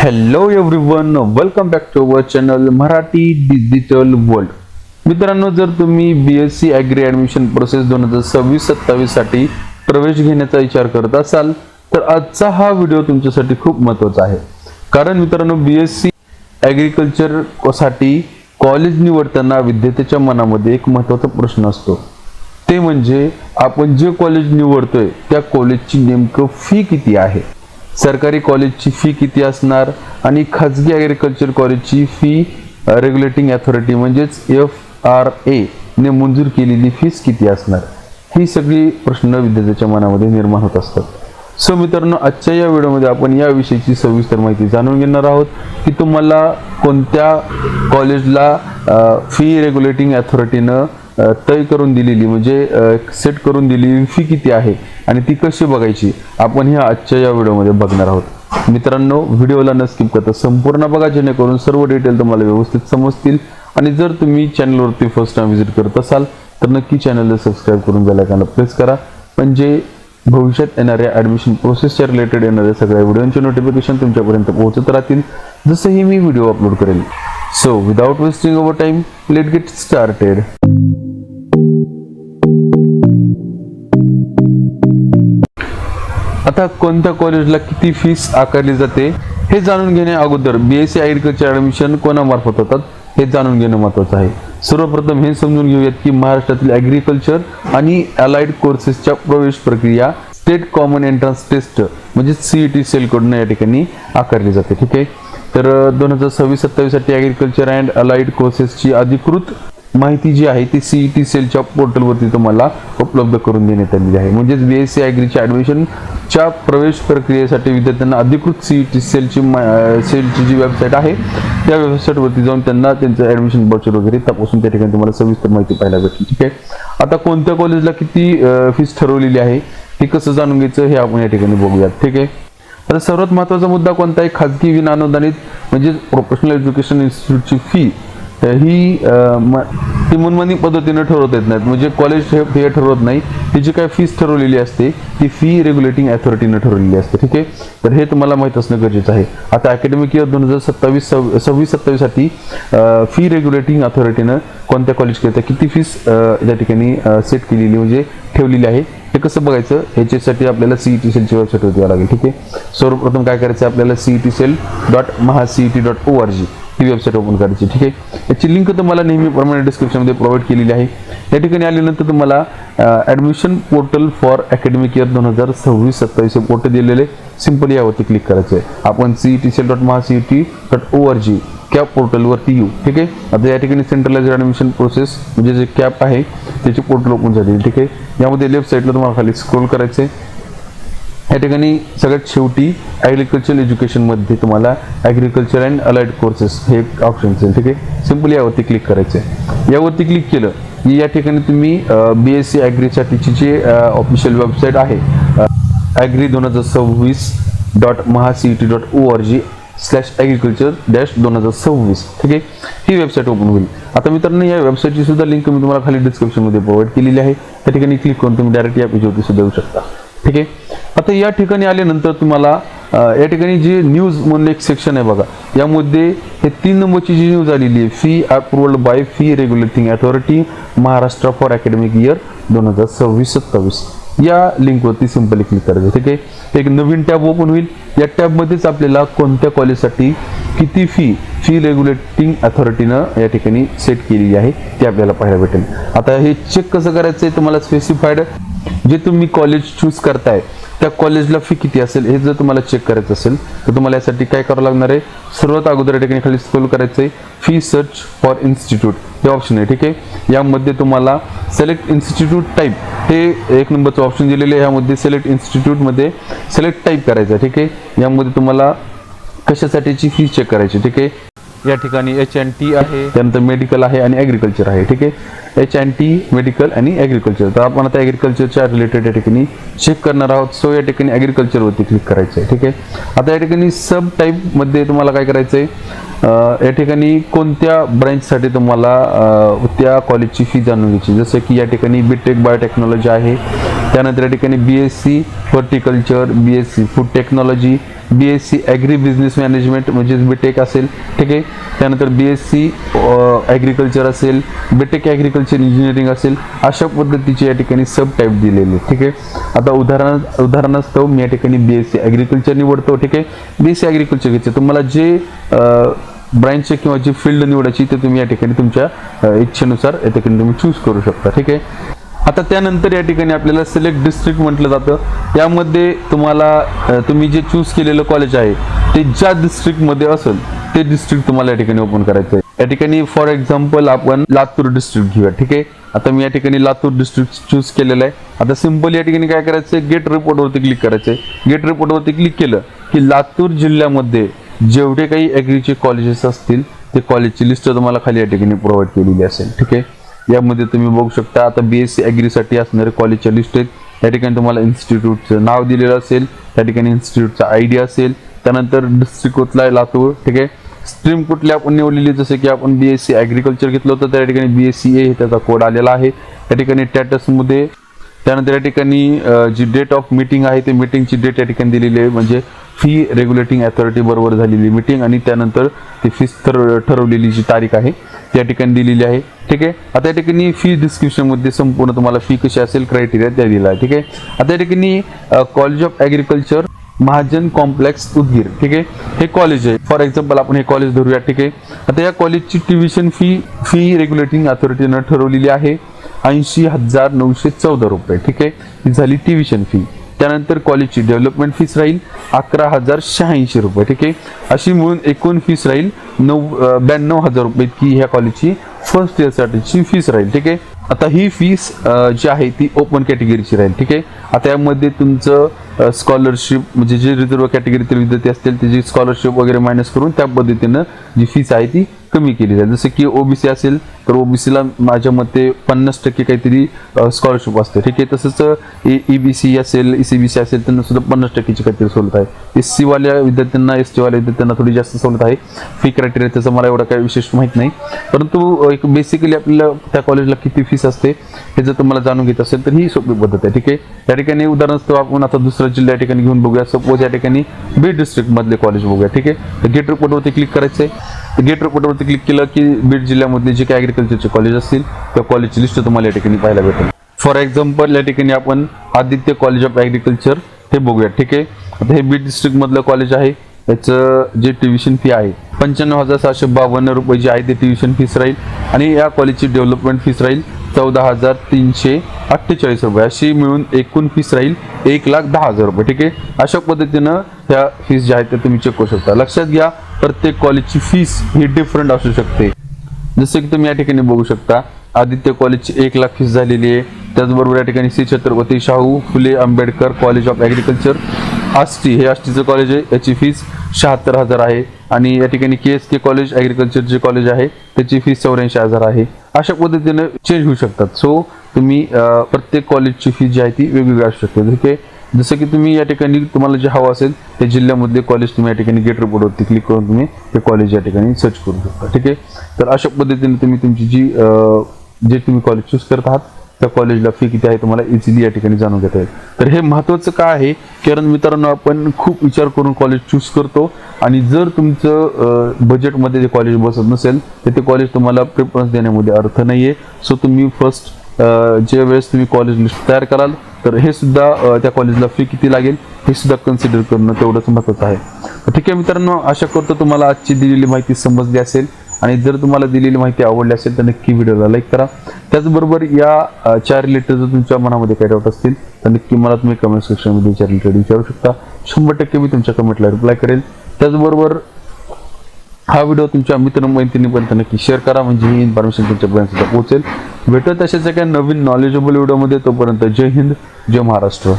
Hello everyone, welcome back to our channel Marathi digital world. मित्रांनो, जर तुम्ही BSc ॲग्री ॲडमिशन प्रोसेस 2026-27 साठी प्रवेश घेण्याचा विचार करत असाल तर आजचा हा व्हिडिओ तुमच्यासाठी खूप महत्त्वाचा आहे. कारण मित्रांनो, BSc ॲग्रिकल्चर साठी कॉलेज निवडताना विद्यार्थ्याच्या मनामध्ये एक महत्त्वाचा प्रश्न असतो, ते म्हणजे आपण जे कॉलेज निवडतोय त्या कॉलेजची नेमकं फी किती आहे, सरकारी कॉलेजची फी किती असणार आणि खाजगी ॲग्रिकल्चर कॉलेजची फी रेग्युलेटिंग अथॉरिटी म्हणजेच FRA ने मंजूर केलेली फीस किती असणार, ही सगळी प्रश्न विद्यार्थ्याच्या मनामध्ये निर्माण होत असतात. सो मित्रांनो, आजच्या या व्हिडिओमध्ये आपण या विषयीची सविस्तर माहिती जाणून घेणार आहोत की तुम्हाला कोणत्या कॉलेजला फी रेग्युलेटिंग अथॉरिटीनं तय करून दिलेली म्हणजे सेट करून दिलेली फी किती आहे आणि ती कशी बघायची, आपण ह्या आजच्या या व्हिडिओमध्ये बघणार आहोत. मित्रांनो, व्हिडिओला न स्किप करता संपूर्ण बघा, जेणेकरून सर्व डिटेल तुम्हाला व्यवस्थित समजतील. आणि जर तुम्ही चॅनलवरती फर्स्ट टाइम व्हिजिट करत असाल तर नक्की चॅनलला सबस्क्राईब करून बेल आयकॉनला प्रेस करा, म्हणजे भविष्यात येणाऱ्या ॲडमिशन प्रोसेसच्या रिलेटेड येणाऱ्या सगळ्या व्हिडिओचे नोटिफिकेशन तुमच्यापर्यंत पोहोचत राहतील जसंही मी व्हिडिओ अपलोड करेल. So without wasting our time, let get started. आता कोणत्या कॉलेजला किती फीस आकारली जाते हे जाणून घेण्या अगोदर BSc ॲग्रिकल्चर ॲडमिशन कोणामार्फत होतात हे जाणून घेणं महत्त्वाचं आहे. सर्वप्रथम हे समजून घेऊयात की महाराष्ट्रातील ॲग्रिकल्चर आणि अलाइड कोर्सेसच्या प्रवेश प्रक्रिया स्टेट कॉमन एंट्रन्स टेस्ट म्हणजे CET सेल कडून या ठिकाणी आकारली जाते. ठीक आहे, तर 2026-27 साठी ॲग्रिकल्चर अँड अलाइड कोर्सेसची अधिकृत माहिती जी आहे ती CET सेलच्या पोर्टलवरती तुम्हाला उपलब्ध करून देण्यात आलेली आहे. म्हणजेच BSc ॲग्रीच्या ॲडमिशनच्या प्रवेश प्रक्रियेसाठी विद्यार्थ्यांना अधिकृत CET सेलची जी वेबसाईट आहे त्या वेबसाईटवरती जाऊन त्यांना त्यांचं ॲडमिशन व्हाउचर वगैरे तपासून त्या ठिकाणी तुम्हाला सविस्तर माहिती पाहायला भेटेल. ठीक आहे, आता कोणत्या कॉलेजला किती फीस ठरवलेली आहे हे कसं जाणून घ्यायचं हे आपण या ठिकाणी बघूयात. ठीक आहे, आता सर्वात महत्त्वाचा मुद्दा कोणता आहे, खाजगी विना अनुदानित म्हणजे प्रोफेशनल एज्युकेशन इन्स्टिट्यूटची फी ही ती मनमानी पद्धतीने ठरवत येत नाहीत. म्हणजे कॉलेज फी ठरवत नाही, ती जी काय फीस ठरवलेली असते ती फी रेग्युलेटिंग अथॉरिटीने ठरवलेली असते. ठीक आहे, तर हे तुम्हाला माहित असणं गरजेचं आहे. आता अकॅडमिक इयर 2026-27 साठी फी रेग्युलेटिंग अथॉरिटीनं कोणत्या कॉलेजकरिता किती फीस या ठिकाणी सेट केलेली म्हणजे ठेवलेली आहे हे कसं बघायचं, ह्याच्यासाठी आपल्याला CET सेलची वेबसाईटवरती यावं लागेल. ठीक आहे, सर्वप्रथम काय करायचं, आपल्याला CETcell.mahacet.org ही वेबसाईट ओपन करायची. ठीक आहे, याची लिंक तुम्हाला नेहमीप्रमाणे डिस्क्रिप्शनमध्ये प्रोव्हाइड केलेली आहे. या ठिकाणी आल्यानंतर तुम्हाला admission portal for academic year 2026-27 portal दिलेले, सिंपली यावरती क्लिक करायचं आहे. आपण CETcell.mahacet.org कॅप पोर्टलवरती येऊ. ठीक आहे, आता या ठिकाणी सेंट्रलाइज्ड ॲडमिशन प्रोसेस म्हणजे जे कॅप आहे त्याची पोर्टल ओपन झाली. ठीक आहे, यामध्ये लेफ्ट साईडला तुम्हाला खाली स्क्रोल करायचं आहे. या ठिकाणी सगळ्यात शेवटी ॲग्रिकल्चर एज्युकेशनमध्ये तुम्हाला ॲग्रिकल्चर अँड अलाइड कोर्सेस हे एक ऑप्शन असेल. ठीक आहे, सिंपली यावरती क्लिक करायचं आहे. यावरती क्लिक केलं की या ठिकाणी तुम्ही BSc ॲग्रीसाठीची जे ऑफिशियल वेबसाईट आहे agri2026.mahacet.org/agriculture-2026. ठीक आहे, ही वेबसाईट ओपन होईल. आता मित्रांनो, या वेबसाईटची सुद्धा लिंक मी तुम्हाला खाली डिस्क्रिप्शनमध्ये प्रोव्हाइड केलेली आहे. त्या ठिकाणी क्लिक करून तुम्ही डायरेक्ट या पेजवरती सुद्धा येऊ शकता. ठीक आहे, आता या ठिकाणी आल्यानंतर तुम्हाला या ठिकाणी जी न्यूज म्हणून एक सेक्शन आहे बघा, यामध्ये हे 3 नंबरची जी न्यूज आलेली आहे, fee approved by fee regulating authority Maharashtra for academic year 2026-27 या लिंकवरती सिंपली क्लिक करायचं. ठीक आहे, एक नवीन टॅब ओपन होईल. या टॅबमध्येच आपल्याला कोणत्या कॉलेजसाठी किती फी रेग्युलेटिंग अथॉरिटीनं या ठिकाणी सेट केलेली आहे ते आपल्याला पाहायला भेटेल. आता हे चेक कसं करायचं आहे, तुम्हाला स्पेसिफाईड जे तुम्ही कॉलेज चूज करताय त्या कॉलेजला फी किती असेल हे जर तुम्हाला चेक करायचं असेल तर तुम्हाला यासाठी काय करावं लागणार आहे, सर्वात अगोदर या ठिकाणी खाली स्क्रोल करायचं आहे, फी सर्च फॉर इन्स्टिट्यूट हे ऑप्शन आहे. ठीक आहे, यामध्ये तुम्हाला सिलेक्ट इन्स्टिट्यूट टाईप हे 1 नंबरचं ऑप्शन दिलेलं आहे. यामध्ये सिलेक्ट इन्स्टिट्यूटमध्ये सिलेक्ट टाईप करायचं आहे. ठीक आहे, यामध्ये तुम्हाला कशासाठीची फी चेक करायची. ठीक आहे, या ठिकाणी H&T आहे, त्यानंतर मेडिकल आहे आणि ॲग्रिकल्चर आहे. ठीक आहे, H&T मेडिकल आणि ॲग्रिकल्चर. तर आपण आता ॲग्रिकल्चरच्या रिलेटेड या ठिकाणी चेक करणार आहोत. सो या ठिकाणी ॲग्रिकल्चरवरती क्लिक करायचं आहे. ठीक आहे, आता या ठिकाणी सब टाईपमध्ये तुम्हाला काय करायचं आहे, या ठिकाणी कोणत्या ब्रँचसाठी तुम्हाला त्या कॉलेजची फी जाणून घ्यायची, जसं की या ठिकाणी BTech बायोटेक्नॉलॉजी आहे, त्यानंतर या ठिकाणी BSc horticulture, BSc food technology, BSc agri business management म्हणजे बीटेक असेल, ठीक आहे. त्यानंतर BSc ॲग्रिकल्चर असेल, बीटेक ॲग्रिकल्चर इंजिनिअरिंग असेल, अशा पद्धतीचे या ठिकाणी सब टाईप दिलेले, ठीक आहे. आता उदाहरणास्तव मी या ठिकाणी BSc ॲग्रिकल्चर निवडतो, ठीक आहे. BSc ॲग्रिकल्चर घ्यायचं, तुम्हाला जे ब्रांच किंवा जी फील्ड निवडायची ते तुम्ही या ठिकाणी तुमच्या इच्छेनुसार या ठिकाणी तुम्ही चूज करू शकता, ठीक आहे. आता त्यानंतर या ठिकाणी आपल्याला सिलेक्ट डिस्ट्रिक्ट म्हटलं जातं. यामध्ये तुम्हाला तुम्ही जे चूज केलेलं कॉलेज आहे ते ज्या डिस्ट्रिक्टमध्ये असेल ते डिस्ट्रिक्ट तुम्हाला या ठिकाणी ओपन करायचं आहे. या ठिकाणी फॉर एक्झाम्पल आपण लातूर डिस्ट्रिक्ट घेऊया, ठीक आहे. आता मी या ठिकाणी लातूर डिस्ट्रिक्ट चूज केलेलं आहे. आता सिंपल या ठिकाणी काय करायचं आहे, गेट रिपोर्टवरती क्लिक करायचं आहे. गेट रिपोर्टवरती क्लिक केलं की लातूर जिल्ह्यामध्ये जेवढे काही ॲग्रीचे कॉलेजेस असतील ते कॉलेजची लिस्ट तुम्हाला खाली या ठिकाणी प्रोव्हाइड केलेली असेल, ठीक आहे. यामध्ये तुम्ही बघू शकता आता BSc ॲग्रीसाठी असणारे कॉलेजच्या लिस्ट आहेत. या ठिकाणी तुम्हाला इन्स्टिट्यूटचं नाव दिलेलं असेल, त्या ठिकाणी इन्स्टिट्यूटचा ID असेल, त्यानंतर डिस्ट्रिक्ट कुठला आहे लातूर, ठीक आहे. स्ट्रीम कुठली आपण निवडलेली, जसं की आपण BSc ॲग्रिकल्चर घेतलं होतं त्या ठिकाणी BSc हे त्याचा कोड आलेला आहे. या ठिकाणी स्टॅटसमध्ये त्यानंतर या ठिकाणी जी डेट ऑफ मीटिंग आहे ते मीटिंगची डेट या ठिकाणी दिलेली आहे, म्हणजे फी रेग्युलेटिंग अथॉरिटी बरोबर झालेली मीटिंग आणि त्यानंतर ती फीस ठरवलेली जी तारीख आहे त्या ठिकाणी दिलेली आहे, ठीक आहे. आता या ठिकाणी फी डिस्क्रिप्शनमध्ये संपूर्ण तुम्हाला फी कशी असेल क्रायटेरिया त्या दिला आहे, ठीक आहे. आता या ठिकाणी college of agriculture Mahajan complex Udgir, ठीक आहे, हे कॉलेज आहे. फॉर एक्झाम्पल आपण हे कॉलेज धरूया, ठीक आहे. आता या कॉलेजची ट्युशन फी रेग्युलेटिंग अथॉरिटीनं ठरवलेली आहे 80,914 रुपये, ठीक आहे. ही झाली ट्युशन फी. त्यानंतर कॉलेजची डेव्हलपमेंट फीस राहील 11,086 रुपये, ठीक आहे. अशी मिळून एकूण फीस राहील 92,000 रुपये इतकी ह्या कॉलेजची फर्स्ट इयरसाठीची फीस राहील, ठीक आहे. आता ही फीस जी आहे ती ओपन कॅटेगरीची राहील, ठीक आहे. आता यामध्ये तुमचं स्कॉलरशिप म्हणजे जे रिझर्व्ह कॅटेगरीतील विद्यार्थी असतील त्याची स्कॉलरशिप वगैरे मायनस करून त्या पद्धतीनं जी फीस आहे ती कमी केली जाईल. जसं की OBC असेल तर OBCला माझ्या मते 50% काहीतरी स्कॉलरशिप असते, ठीक आहे. तसंच EBC असेल, ECBC असेल त्यांना सुद्धा 50%ची काहीतरी सवलत आहे. SC वाल्या विद्यार्थ्यांना, ST वाल्या विद्यार्थ्यांना थोडी जास्त सवलत आहे. फी क्रायटेरिया त्याचं मला एवढं काही विशेष माहीत नाही, परंतु एक बेसिकली आपल्याला त्या कॉलेजला किती फीस असते हे जर तुम्हाला जाणून घेत असेल तर ही सोपी पद्धत आहे, ठीक आहे. या ठिकाणी उदाहरणार्थ आपण आता दुसरा जिल्हा या ठिकाणी घेऊन बघूया. सपोज या ठिकाणी बीड डिस्ट्रिक्ट मधले कॉलेज बघूया, ठीक आहे. तर गेट रिपोर्टवरती क्लिक करायचं आहे. गेट रिपोर्टवरती क्लिक केलं की बीड जिल्ह्यामधले जे काही ॲग्रिकल्चरचे कॉलेज असतील त्या कॉलेजची लिस्ट तुम्हाला या ठिकाणी पाहायला भेटेल. फॉर एक्झाम्पल या ठिकाणी आपण आदित्य कॉलेज ऑफ ॲग्रिकल्चर हे बघूया, ठीक आहे. आता हे बीड डिस्ट्रिक्ट मधलं कॉलेज आहे. याचं जे ट्युशन फी आहे 95,752 रुपये जी आहे ते ट्युशन फीस राहील आणि या कॉलेजची डेव्हलपमेंट फीस राहील 14,348 रुपये. अशी मिळून एकूण फीस राहील 1,10,000 रुपये, ठीक आहे. अशा पद्धतीनं ह्या फीस ज्या आहेत त्या तुम्ही चेक करू शकता. लक्षात घ्या प्रत्येक कॉलेजची फीस ही डिफरंट असू शकते. जसं की तुम्ही या ठिकाणी बघू शकता आदित्य कॉलेजची 1,00,000 फीस झालेली आहे. त्याचबरोबर या ठिकाणी Shri Chhatrapati Shahu Phule Ambedkar college of agriculture Ashti हे आष्टीचं कॉलेज आहे, याची फीस 76,000 आहे. आणि या ठिकाणी KSK कॉलेज ॲग्रिकल्चरचे कॉलेज आहे त्याची फीस 84,000 आहे. अशा पद्धतीने चेंज होऊ शकतात. सो तुम्ही प्रत्येक कॉलेजची फी जी आहे ती वेगवेगळी असू शकते, ठीक आहे. जसं की तुम्ही या ठिकाणी तुम्हाला जे हवं असेल त्या जिल्ह्यामधले कॉलेज तुम्ही या ठिकाणी गेट रिपोर्टवरती क्लिक करून तुम्ही ते कॉलेज या ठिकाणी सर्च करू शकता, ठीक आहे. तर अशा पद्धतीने तुम्ही तुमची जे तुम्ही कॉलेज चूज करत आहात त्या कॉलेजला फी किती आहे तुम्हाला इझिली या ठिकाणी जाणून घेता येईल. तर हे महत्त्वाचं काय आहे, कारण मित्रांनो आपण खूप विचार करून कॉलेज चूज करतो आणि जर तुमचं बजेटमध्ये जे कॉलेज बसत नसेल तर ते कॉलेज तुम्हाला प्रेफरन्स देण्यामध्ये अर्थ नाही आहे. सो तुम्ही फर्स्ट ज्या वेळेस तुम्ही कॉलेज लिस्ट तयार कराल तर हे सुद्धा त्या कॉलेजला फी किती लागेल हे सुद्धा कन्सिडर करणं तेवढंच महत्त्वाचं आहे. ठीक आहे मित्रांनो, आशा करतो तुम्हाला आजची दिलेली माहिती समजली असेल आणि जर तुम्हाला दिलेली माहिती आवडली असेल तर नक्की व्हिडिओला लाईक करा. त्याचबरोबर या च्या रिलेटेड जर तुमच्या मनामध्ये काही डाऊट असतील तर नक्की मला तुम्ही कमेंट सेक्शनमध्ये च्या रिलेटेड विचारू शकता. 100% मी तुमच्या कमेंटला रिप्लाय करेल. त्याचबरोबर हा व्हिडिओ तुमच्या मित्रमैत्रिणीपर्यंत नक्की शेअर करा म्हणजे ही इन्फॉर्मेशन तुमच्यापर्यंत सुद्धा पोहोचेल. भेटत अशाच एका नवीन नॉलेजेबल व्हिडिओमध्ये. तोपर्यंत जय हिंद, जय महाराष्ट्र.